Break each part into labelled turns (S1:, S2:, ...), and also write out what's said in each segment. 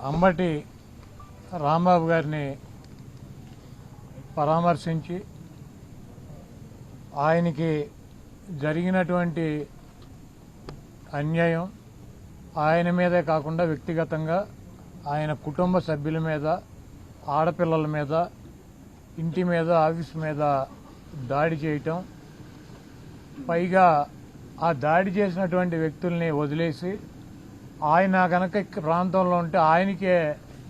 S1: అంబటి రాంబాబు గారిని పరామర్శించి ఆయనకి జరిగినటువంటి అన్యాయం ఆయన మీదే కాకుండా వ్యక్తిగతంగా ఆయన కుటుంబ సభ్యుల మీద, ఆడపిల్లల మీద, ఇంటి మీద, ఆఫీసు మీద దాడి చేయటం, పైగా ఆ దాడి చేసినటువంటి వ్యక్తుల్ని వదిలేసి ఆయన కనుక ప్రాంతంలో ఉంటే ఆయనకే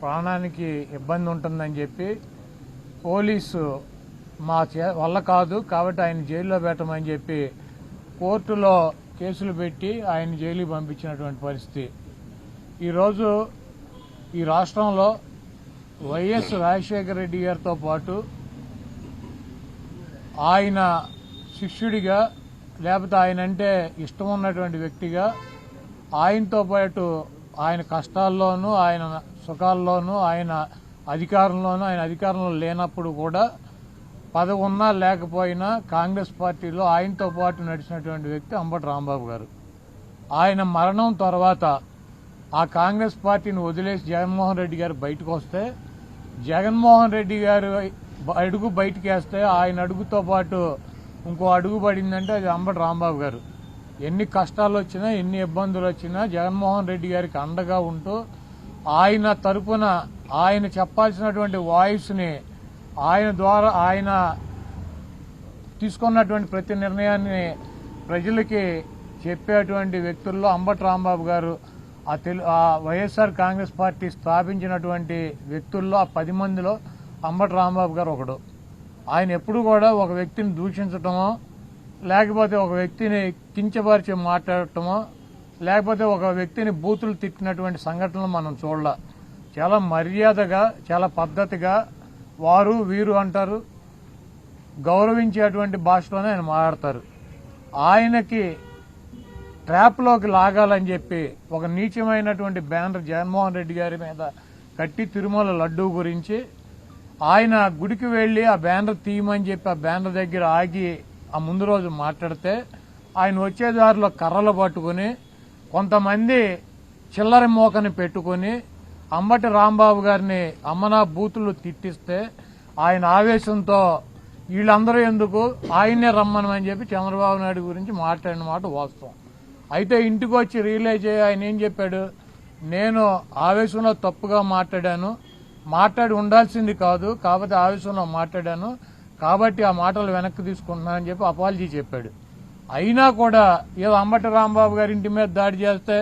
S1: ప్రాణానికి ఇబ్బంది ఉంటుందని చెప్పి పోలీసు మా వల్ల కాదు కాబట్టి ఆయన జైల్లో పెట్టమని చెప్పి కోర్టులో కేసులు పెట్టి ఆయన జైలుకి పంపించినటువంటి పరిస్థితి. ఈరోజు ఈ రాష్ట్రంలో వైఎస్ రాజశేఖర రెడ్డి గారితో పాటు ఆయన శిష్యుడిగా లేకపోతే ఆయన అంటే ఇష్టం ఉన్నటువంటి వ్యక్తిగా ఆయనతో పాటు ఆయన కష్టాల్లోనూ ఆయన సుఖాల్లోనూ ఆయన అధికారంలో లేనప్పుడు కూడా పదవి ఉన్నా లేకపోయినా కాంగ్రెస్ పార్టీలో ఆయనతో పాటు నడిచినటువంటి వ్యక్తి అంబటి రాంబాబు గారు. ఆయన మరణం తర్వాత ఆ కాంగ్రెస్ పార్టీని వదిలేసి జగన్మోహన్ రెడ్డి గారు బయటకు వస్తే, జగన్మోహన్ రెడ్డి గారు అడుగు బయటకు వేస్తే ఆయన అడుగుతో పాటు ఇంకో అడుగు పడిందంటే అది అంబటి రాంబాబు గారు. ఎన్ని కష్టాలు వచ్చినా ఎన్ని ఇబ్బందులు వచ్చినా జగన్మోహన్ రెడ్డి గారికి అండగా ఉంటూ ఆయన తరపున ఆయన చెప్పాల్సినటువంటి వాయిస్ని ఆయన ద్వారా ఆయన తీసుకున్నటువంటి ప్రతి నిర్ణయాన్ని ప్రజలకి చెప్పేటువంటి వ్యక్తుల్లో అంబటి రాంబాబు గారు ఆ వైఎస్ఆర్ కాంగ్రెస్ పార్టీ స్థాపించినటువంటి వ్యక్తుల్లో ఆ 10 మందిలో అంబటి రాంబాబు గారు ఒకడు. ఆయన ఎప్పుడు కూడా ఒక వ్యక్తిని దూషించటమో, లేకపోతే ఒక వ్యక్తిని కించపరిచి మాట్లాడటమో, లేకపోతే ఒక వ్యక్తిని బూతులు తిట్టినటువంటి సంఘటనలు మనం చూడాల. చాలా మర్యాదగా, చాలా పద్ధతిగా వారు వీరు అంటారు, గౌరవించేటువంటి భాషలోనే ఆయన మాట్లాడతారు. ఆయనకి ట్రాప్లోకి లాగాలని చెప్పి ఒక నీచమైనటువంటి బ్యానర్ జగన్మోహన్ రెడ్డి గారి మీద కట్టి తిరుమల లడ్డూ గురించి ఆయన గుడికి వెళ్లి ఆ బ్యానర్ తీయమని చెప్పి ఆ బ్యానర్ దగ్గర ఆగి ఆ ముందు రోజు మాట్లాడితే ఆయన వచ్చే దారిలో కర్రలు పట్టుకుని కొంతమంది చిల్లర మోకని పెట్టుకుని అంబటి రాంబాబు గారిని అమ్మనా బూతులు తిట్టిస్తే ఆయన ఆవేశంతో వీళ్ళందరూ ఎందుకు ఆయన్నే రమ్మనమని చెప్పి చంద్రబాబు నాయుడు గురించి మాట్లాడిన మాట వాస్తవం. అయితే ఇంటికి వచ్చి రియలైజ్ అయ్యి ఆయన ఏం చెప్పాడు, నేను ఆవేశంలో తప్పుగా మాట్లాడి ఉండాల్సింది కాదు, కాబట్టి ఆవేశంలో మాట్లాడాను, కాబట్టి ఆ మాటలు వెనక్కి తీసుకుంటున్నానని చెప్పి అపాలజీ చెప్పాడు. అయినా కూడా ఏదో అంబటి రాంబాబు గారి ఇంటి మీద దాడి చేస్తే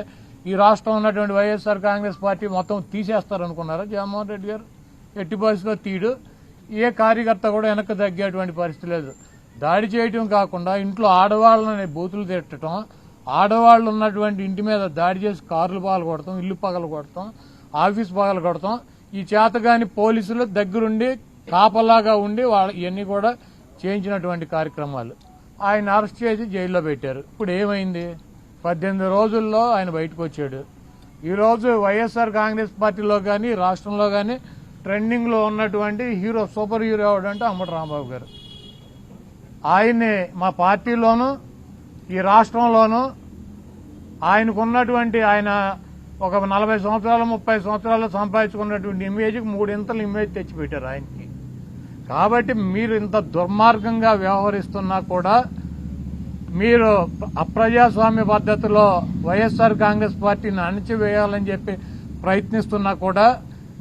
S1: ఈ రాష్ట్రం ఉన్నటువంటి వైఎస్ఆర్ కాంగ్రెస్ పార్టీ మొత్తం తీసేస్తారనుకున్నారా? జగన్మోహన్ రెడ్డి గారు ఎట్టి పరిస్థితిలో తీడు. ఏ కార్యకర్త కూడా వెనక్కి తగ్గేటువంటి పరిస్థితి లేదు. దాడి చేయటం కాకుండా ఇంట్లో ఆడవాళ్ళని బూతులు తిట్టడం, ఆడవాళ్లు ఉన్నటువంటి ఇంటి మీద దాడి చేసి కార్లు పగలు కొడతాం, ఇల్లు పగలు కొడతాం, ఆఫీస్ పగలు కొడతాం. ఈ చేతగాని పోలీసులు దగ్గరుండి కాపలాగా ఉండి ఇవన్నీ కూడా చేయించినటువంటి కార్యక్రమాలు. ఆయన అరెస్ట్ చేసి జైల్లో పెట్టారు. ఇప్పుడు ఏమైంది? 18 రోజుల్లో ఆయన బయటకు వచ్చాడు. ఈరోజు వైఎస్ఆర్ కాంగ్రెస్ పార్టీలో కానీ రాష్ట్రంలో కానీ ట్రెండింగ్ లో ఉన్నటువంటి హీరో, సూపర్ హీరో ఎవడంటే అంబటి రాంబాబు గారు. ఆయన్ని మా పార్టీలోనూ ఈ రాష్ట్రంలోనూ ఆయనకున్నటువంటి ఆయన ఒక 40 సంవత్సరాలు 30 సంవత్సరాలు సంపాదించుకున్నటువంటి ఇమేజ్కి 3 ఇంతలు ఇమేజ్ తెచ్చిపెట్టారు ఆయనకి. కాబట్టి మీరు ఇంత దుర్మార్గంగా వ్యవహరిస్తున్నా కూడా, మీరు అప్రజాస్వామ్య పద్ధతిలో వైఎస్ఆర్ కాంగ్రెస్ పార్టీని అణిచివేయాలని చెప్పి ప్రయత్నిస్తున్నా కూడా,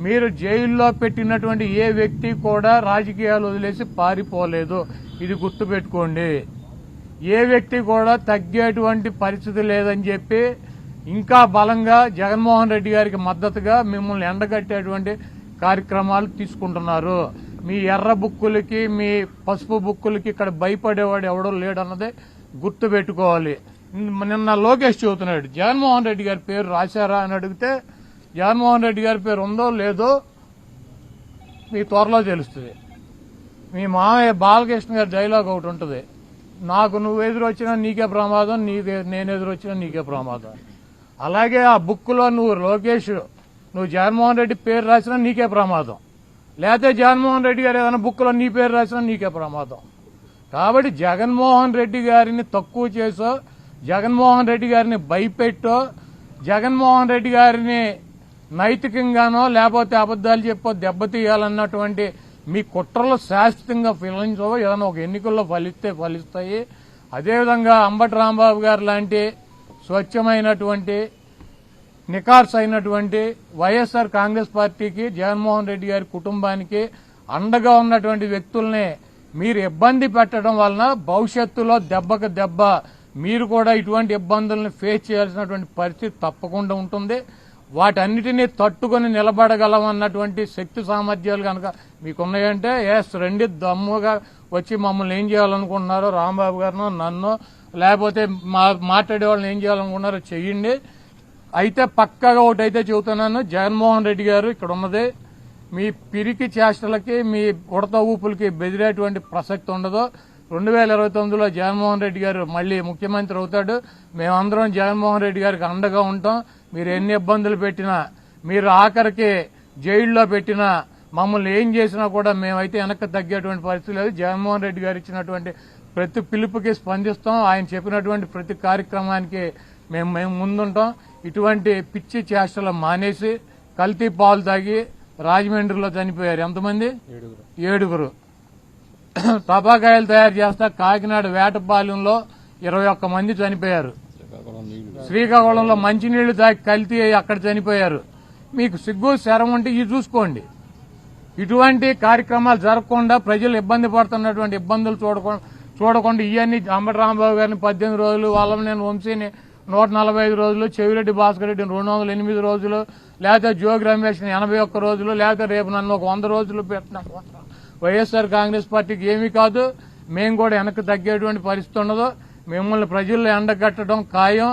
S1: మీరు జైల్లో పెట్టినటువంటి ఏ వ్యక్తి కూడా రాజకీయాలు వదిలేసి పారిపోలేదు. ఇది గుర్తుపెట్టుకోండి. ఏ వ్యక్తి కూడా తగ్గేటువంటి పరిస్థితి లేదని చెప్పి ఇంకా బలంగా జగన్మోహన్ రెడ్డి గారికి మద్దతుగా మిమ్మల్ని ఎండగట్టేటువంటి కార్యక్రమాలు తీసుకుంటున్నారు. మీ ఎర్ర బుక్కులకి, మీ పసుపు బుక్కులకి ఇక్కడ భయపడేవాడు ఎవడో లేడన్నదే గుర్తుపెట్టుకోవాలి. నిన్న లోకేష్ చెబుతున్నాడు, జగన్మోహన్ రెడ్డి గారి పేరు రాశారా అని అడిగితే, జగన్మోహన్ రెడ్డి గారి పేరు ఉందో లేదో మీ త్వరలో తెలుస్తుంది. మీ మామయ్య బాలకృష్ణ గారి డైలాగ్ ఒకటి ఉంటుంది, నాకు నువ్వు ఎదురొచ్చినా నీకే ప్రమాదం, నేను ఎదురొచ్చినా నీకే ప్రమాదం. అలాగే ఆ బుక్లో నువ్వు లోకేష్, నువ్వు జగన్మోహన్ రెడ్డి పేరు రాసినా నీకే ప్రమాదం, లేకపోతే జగన్మోహన్ రెడ్డి గారు ఏదైనా బుక్లో నీ పేరు రాసినా నీకే ప్రమాదం. కాబట్టి జగన్మోహన్ రెడ్డి గారిని తక్కువ చేసో, జగన్మోహన్ రెడ్డి గారిని భయపెట్టో, జగన్మోహన్ రెడ్డి గారిని నైతికంగానో లేకపోతే అబద్దాలు చెప్పో దెబ్బతీయాలన్నటువంటి మీ కుట్రలు శాశ్వతంగా ఫలించవు. ఏదైనా ఒక ఎన్నికల్లో ఫలిస్తాయి. అదేవిధంగా అంబటి రాంబాబు గారు లాంటి స్వచ్ఛమైనటువంటి నికార్స్ అయినటువంటి వైఎస్ఆర్ కాంగ్రెస్ పార్టీకి, జగన్మోహన్ రెడ్డి గారి కుటుంబానికి అండగా ఉన్నటువంటి వ్యక్తుల్ని మీరు ఇబ్బంది పెట్టడం వలన భవిష్యత్తులో దెబ్బకు దెబ్బ మీరు కూడా ఇటువంటి ఇబ్బందులను ఫేస్ చేయాల్సినటువంటి పరిస్థితి తప్పకుండా ఉంటుంది. వాటన్నిటినీ తట్టుకొని నిలబడగలమన్నటువంటి శక్తి సామర్థ్యాలు కనుక మీకున్నాయంటే రండి, దమ్ముగా వచ్చి మమ్మల్ని ఏం చేయాలనుకుంటున్నారో రాంబాబు గారినో నన్నో లేకపోతే మాట్లాడే వాళ్ళని ఏం చేయాలనుకుంటున్నారో చెయ్యండి. అయితే పక్కగా ఒకటైతే చెబుతున్నాను, జగన్మోహన్ రెడ్డి గారు ఇక్కడ ఉన్నది మీ పిరికి చేష్టలకి మీ ఉడత ఊపులకి బెదిరేటువంటి ప్రసక్తి ఉండదు. 2029లో జగన్మోహన్ రెడ్డి గారు మళ్లీ ముఖ్యమంత్రి అవుతాడు. మేమందరం జగన్మోహన్ రెడ్డి గారికి అండగా ఉంటాం. మీరు ఎన్ని ఇబ్బందులు పెట్టినా, మీరు ఆఖరికి జైల్లో పెట్టినా, మమ్మల్ని ఏం చేసినా కూడా మేమైతే వెనక్కి తగ్గేటువంటి పరిస్థితి లేదు. జగన్మోహన్ రెడ్డి గారు ఇచ్చినటువంటి ప్రతి పిలుపుకి స్పందిస్తాం. ఆయన చెప్పినటువంటి ప్రతి కార్యక్రమానికి మేము ముందుంటాం. ఇటువంటి పిచ్చి చేష్టలు మానేసి కల్తీ పాలు తాగి రాజమండ్రిలో చనిపోయారు ఎంతమంది? 7. టపాకాయలు తయారు చేస్తా కాకినాడ వేటపాలెంలో 21 మంది చనిపోయారు. శ్రీకాకుళంలో మంచినీళ్లు తాగి కల్తీ అయ్యి అక్కడ చనిపోయారు. మీకు సిగ్గు శరం ఉంటే ఇది చూసుకోండి. ఇటువంటి కార్యక్రమాలు జరగకుండా ప్రజలు ఇబ్బంది పడుతున్నటువంటి ఇబ్బందులు చూడకుండా ఇవన్నీ అంబటి రాంబాబు గారిని 18 రోజులు, నేను వంశీని 145 రోజులు, చెవిరెడ్డి భాస్కర్ రెడ్డిని 208 రోజులు, లేకపోతే జోగి రమేష్ని 81 రోజులు, లేకపోతే రేపు నన్ను ఒక 100 రోజులు పెట్టిన వైఎస్ఆర్ కాంగ్రెస్ పార్టీకి ఏమీ కాదు. మేము కూడా వెనక్కి తగ్గేటువంటి పరిస్థితి ఉండదు. మిమ్మల్ని ప్రజల్లో ఎండగట్టడం ఖాయం.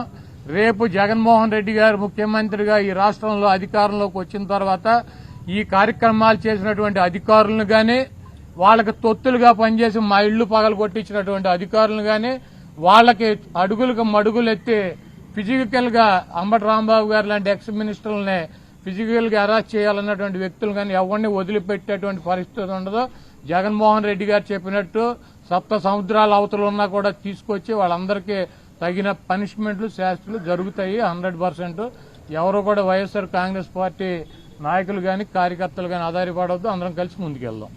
S1: రేపు జగన్మోహన్ రెడ్డి గారు ముఖ్యమంత్రిగా ఈ రాష్ట్రంలో అధికారంలోకి వచ్చిన తర్వాత ఈ కార్యక్రమాలు చేసినటువంటి అధికారులను గాని, వాళ్ళకి తొత్తులుగా పనిచేసి మా ఇళ్లు పగలు కొట్టించినటువంటి అధికారులను గాని, వాళ్ళకి అడుగులకు మడుగులు ఎత్తి ఫిజికల్ గా అంబటి రాంబాబు గారు లాంటి ఎక్స్ మినిస్టర్లనే ఫిజికల్ గా అరెస్ట్ చేయాలన్నటువంటి వ్యక్తులు కానీ ఎవరిని వదిలిపెట్టేటువంటి పరిస్థితి ఉండదు. జగన్మోహన్ రెడ్డి గారు చెప్పినట్టు 7 సముద్రాల అవతల ఉన్నా కూడా తీసుకొచ్చి వాళ్ళందరికీ తగిన పనిష్మెంట్లు, శాస్త్రాలు జరుగుతాయి 100%. ఎవరు కూడా వైఎస్ఆర్ కాంగ్రెస్ పార్టీ నాయకులు గాని కార్యకర్తలు గాని ఆధారపడవద్దు. అందరం కలిసి ముందుకెళ్దాం.